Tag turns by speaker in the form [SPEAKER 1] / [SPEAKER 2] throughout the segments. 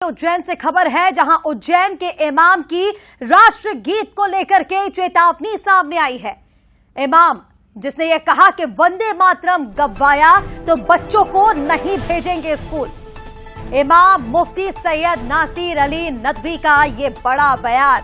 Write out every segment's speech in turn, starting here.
[SPEAKER 1] उज्जैन से खबर है, जहां उज्जैन के इमाम की राष्ट्र गीत को लेकर के चेतावनी सामने आई है। इमाम जिसने यह कहा कि वंदे मातरम गवाया तो बच्चों को नहीं भेजेंगे स्कूल। इमाम मुफ्ती सैयद नासिर अली नदवी का यह बड़ा बयान।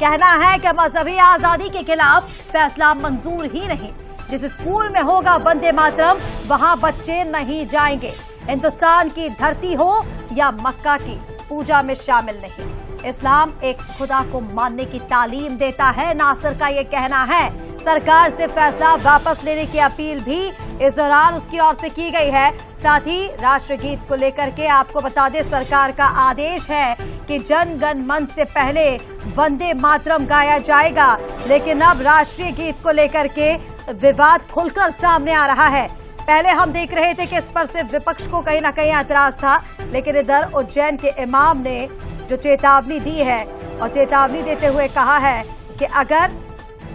[SPEAKER 1] कहना है कि मजहबी आजादी के खिलाफ फैसला मंजूर ही नहीं। जिस स्कूल में होगा वंदे मातरम वहां बच्चे नहीं जाएंगे। हिंदुस्तान की धरती हो या मक्का की, पूजा में शामिल नहीं। इस्लाम एक खुदा को मानने की तालीम देता है, नासिर का ये कहना है। सरकार से फैसला वापस लेने की अपील भी इस दौरान उसकी ओर से की गई है। साथ ही राष्ट्रगीत को लेकर के आपको बता दें, सरकार का आदेश है कि जन गण मन से पहले वंदे मातरम गाया जाएगा। लेकिन अब राष्ट्रीय गीत को लेकर के विवाद खुलकर सामने आ रहा है। पहले हम देख रहे थे कि इस पर से विपक्ष को कहीं ना कहीं ऐतराज था, लेकिन इधर उज्जैन के इमाम ने जो चेतावनी दी है और चेतावनी देते हुए कहा है कि अगर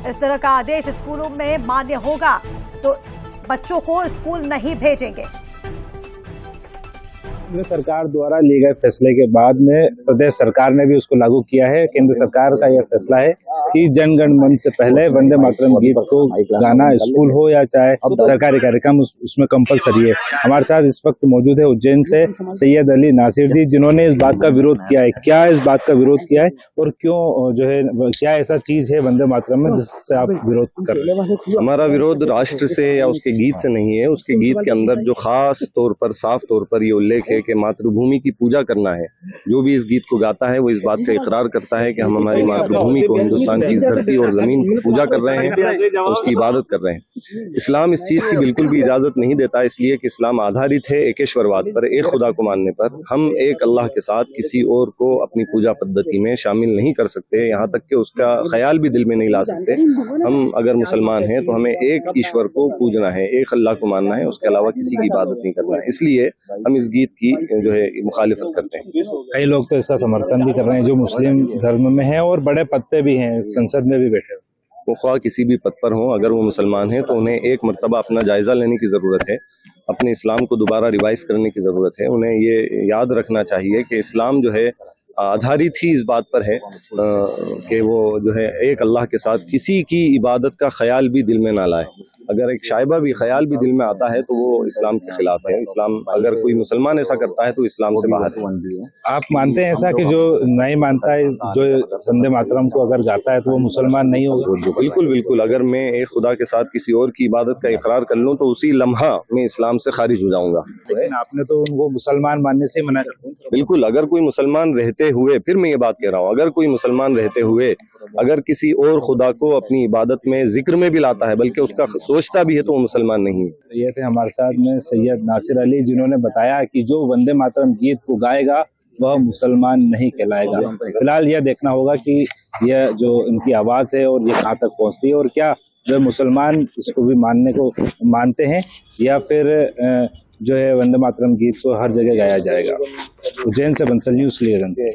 [SPEAKER 1] इस तरह का आदेश स्कूलों में मान्य होगा तो बच्चों को स्कूल नहीं भेजेंगे।
[SPEAKER 2] सरकार द्वारा लिए गए फैसले के बाद में प्रदेश सरकार ने भी उसको लागू किया है। केंद्र सरकार का यह फैसला है कि जनगण मन से पहले वंदे मातरम गीत को गाना स्कूल हो या चाहे सरकारी कार्यक्रम उसमें कंपलसरी है। हमारे साथ इस वक्त मौजूद है उज्जैन से सैयद अली नासिर जी, जिन्होंने इस बात का विरोध किया है। क्या इस बात का विरोध किया है और क्यों जो है क्या ऐसा चीज है वंदे मातरम में जिससे आप विरोध कर रहे हैं?
[SPEAKER 3] हमारा विरोध राष्ट्र से या उसके गीत से नहीं है। उसके गीत के अंदर जो खास तौर पर साफ तौर पर ये उल्लेख है कि मातृभूमि की पूजा करना है। जो भी इस गीत को गाता है वो इस बात का इकरार करता है कि हम हमारी मातृभूमि को, हिंदुस्तान की इस धरती और जमीन की पूजा कर रहे हैं, उसकी इबादत कर रहे हैं। इस्लाम इस चीज की बिल्कुल भी इजाजत नहीं देता, इसलिए कि इस्लाम आधारित है एकेश्वरवाद पर, एक खुदा को मानने पर। हम एक अल्लाह के साथ किसी और को अपनी पूजा पद्धति में शामिल नहीं कर सकते, यहाँ तक कि उसका ख्याल भी दिल में नहीं ला सकते। हम अगर मुसलमान हैं तो हमें एक ईश्वर को पूजना है, एक अल्लाह को मानना है, उसके अलावा किसी की इबादत नहीं करना है। इसलिए हम इस गीत की जो है मुखालिफत करते हैं।
[SPEAKER 2] कई लोग तो इसका समर्थन भी कर रहे हैं जो मुस्लिम धर्म में है और बड़े पद पे भी हैं, संसद में भी बैठे।
[SPEAKER 3] वो ख्वाह किसी भी पद पर हों, अगर वो मुसलमान हैं तो उन्हें एक मर्तबा अपना जायजा लेने की ज़रूरत है, अपने इस्लाम को दोबारा रिवाइज करने की ज़रूरत है। उन्हें ये याद रखना चाहिए कि इस्लाम जो है आधारित ही इस बात पर है कि वो जो है एक अल्लाह के साथ किसी की इबादत का ख्याल भी दिल में ना लाए। अगर एक शायबा भी ख्याल भी दिल में आता है तो वो इस्लाम के खिलाफ है। इस्लाम, अगर कोई मुसलमान ऐसा करता है तो इस्लाम से बाहर है।
[SPEAKER 2] आप मानते हैं ऐसा कि जो नहीं मानता है, जो वंदे मातरम को अगर गाता है तो वो मुसलमान नहीं होगा?
[SPEAKER 3] बिल्कुल बिल्कुल। अगर मैं एक खुदा के साथ किसी और की इबादत का इकरार कर लूँ तो उसी लम्हा मैं इस्लाम से खारिज हो जाऊंगा।
[SPEAKER 2] लेकिन आपने तो उनको मुसलमान मानने से मना कर दिया।
[SPEAKER 3] बिल्कुल। अगर कोई मुसलमान रहते हुए, फिर मैं ये बात कह रहा हूँ, अगर कोई मुसलमान रहते हुए अगर किसी और खुदा को अपनी इबादत में, जिक्र में भी लाता है, बल्कि उसका सोचता भी है, तो वो मुसलमान नहीं है।
[SPEAKER 2] ये थे हमारे साथ में सैयद नासिर अली, जिन्होंने बताया कि जो वंदे मातरम गीत को गाएगा वह मुसलमान नहीं कहलाएगा। फिलहाल यह देखना होगा कि यह जो इनकी आवाज़ है और ये कहाँ तक पहुँचती है और क्या वे मुसलमान इसको भी मानते हैं या फिर जो है वंदे मातरम गीत को हर जगह गाया जाएगा। उज्जैन से बंसल न्यूज़ के लिए।